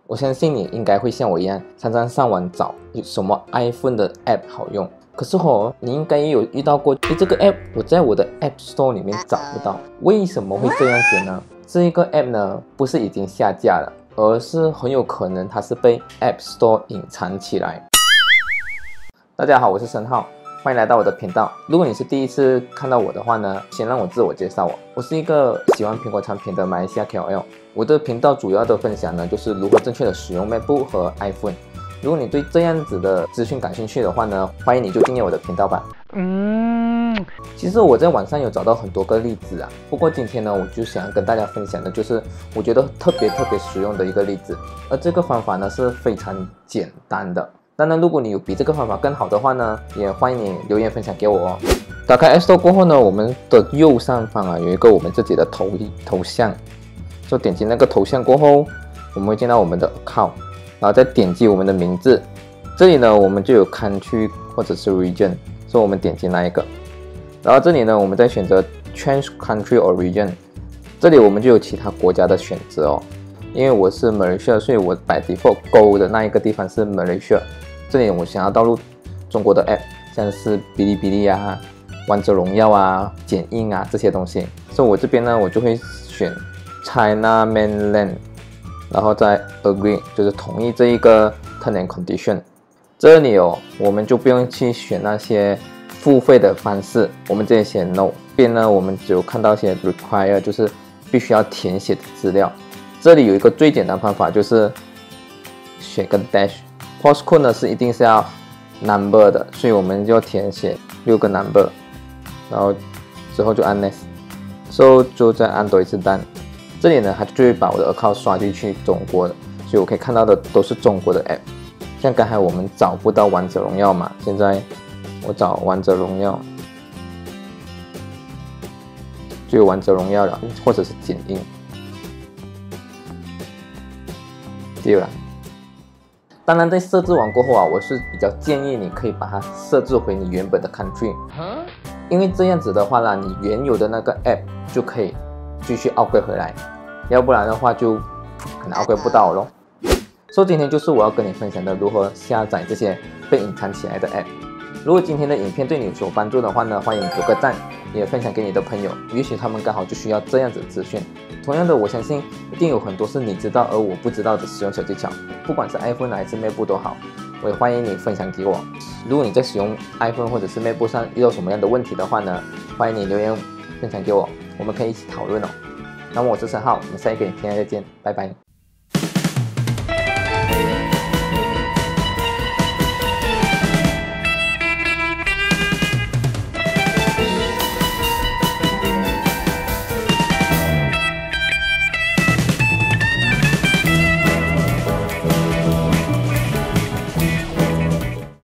我相信你应该会像我一样，常常上网找有什么 iPhone 的 App 好用。可是你应该也有遇到过，这个 App 我在我的 App Store 里面找不到，为什么会这样子呢？这一个 App 呢，不是已经下架了，而是很有可能它是被 App Store 隐藏起来。大家好，我是申浩，欢迎来到我的频道。如果你是第一次看到我的话呢，先让我自我介绍我是一个喜欢苹果产品的马来西亚 KOL。我的频道主要的分享呢，就是如何正确的使用 MacBook 和 iPhone。如果你对这样子的资讯感兴趣的话呢，欢迎你就订阅我的频道吧。其实我在网上有找到很多个例子啊，不过今天呢，我就想跟大家分享的就是我觉得特别实用的一个例子，而这个方法呢是非常简单的。当然，如果你有比这个方法更好的话呢，也欢迎你留言分享给我哦。打开 App Store 过后呢，我们的右上方啊有一个我们自己的头像，就点击那个头像过后，我们会见到我们的 account， 然后再点击我们的名字，这里呢我们就有 country 或者是 region， 所以我们点击那一个，然后这里呢我们再选择 change country or region， 这里我们就有其他国家的选择哦。因为我是 Malaysia， 所以我by default 勾的那一个地方是 Malaysia。这里我想要导入中国的 app， 像是哔哩哔哩啊、王者荣耀啊、剪映啊这些东西，所以我这边呢我就会选 China Mainland， 然后再 Agree， 就是同意这一个 Term and Condition。这里我们就不用去选那些付费的方式，我们这里写 No。这边呢我们只有看到一些 Require， 就是必须要填写的资料。这里有一个最简单方法，就是选个 dash。postcode 呢一定是要 number 的，所以我们就要填写6个 number， 然后之后就按 next， 就再按多一次 done。这里呢，它就会把我的 account 刷进去中国的，所以我可以看到的都是中国的 app。像刚才我们找不到王者荣耀嘛，现在我找王者荣耀，就有王者荣耀了，或者是剪映。对了。当然，在设置完过后啊，我是比较建议你可以把它设置回你原本的 country， 因为这样子的话呢，你原有的那个 app 就可以继续 upgrade 回来，要不然的话就可能 upgrade 不到咯。所以今天就是我要跟你分享的如何下载这些被隐藏起来的 app。如果今天的影片对你有所帮助的话呢，欢迎给个赞，也分享给你的朋友，也许他们刚好就需要这样子的资讯。同样的，我相信一定有很多是你知道而我不知道的使用小技巧，不管是 iPhone 还是 MacBook 都好，我也欢迎你分享给我。如果你在使用 iPhone 或者是 MacBook 上遇到什么样的问题的话呢，欢迎你留言分享给我，我们可以一起讨论哦。那么我是申浩，我们下一个影片再见，拜拜。